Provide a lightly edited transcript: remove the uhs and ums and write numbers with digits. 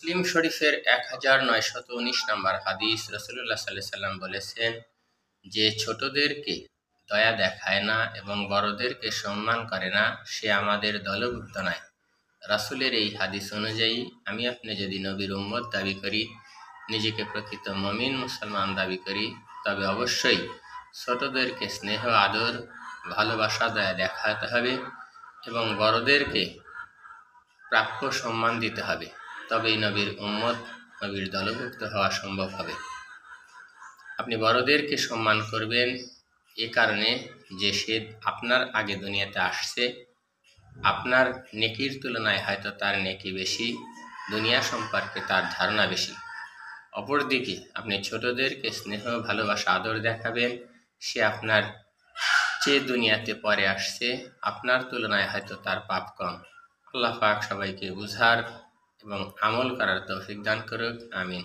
মুসলিম শরীফের 1919 নম্বর হাদিস রাসূলুল্লাহ সাল্লাল্লাহু আলাইহি সাল্লাম বলেছেন যে ছোটদেরকে দয়া দেখায় না এবং বড়দেরকে সম্মান করে না সে আমাদের দলভুক্ত নয়। রাসূলের এই হাদিস অনুযায়ী আমি আপনি যদি নবীর উম্মত দাবি করি, নিজেকে প্রকৃত মুমিন মুসলমান দাবি করি, তবে অবশ্যই ছোটদেরকে স্নেহ আদর ভালোবাসা দয়া দেখাতে হবে এবং বড়দেরকে প্রাপ্য সম্মান দিতে হবে। তবেই নবীর উম্মত, নবীর দলভুক্ত হওয়া সম্ভব হবে। আপনি বড়দেরকে সম্মান করবেন এ কারণে যে সে আপনার আগে দুনিয়াতে আসছে, আপনার নেকির তুলনায় হয়তো তার নেকি বেশি, দুনিয়া সম্পর্কে তার ধারণা বেশি। অপরদিকে আপনি ছোটদেরকে স্নেহ ভালোবাসা আদর দেখাবেন, সে আপনার চেয়ে দুনিয়াতে পরে আসছে, আপনার তুলনায় হয়তো তার পাপ কম। আল্লাহ পাক সবাইকে বুঝার এবং আমল করার তৌফিক দান করুক। আমিন।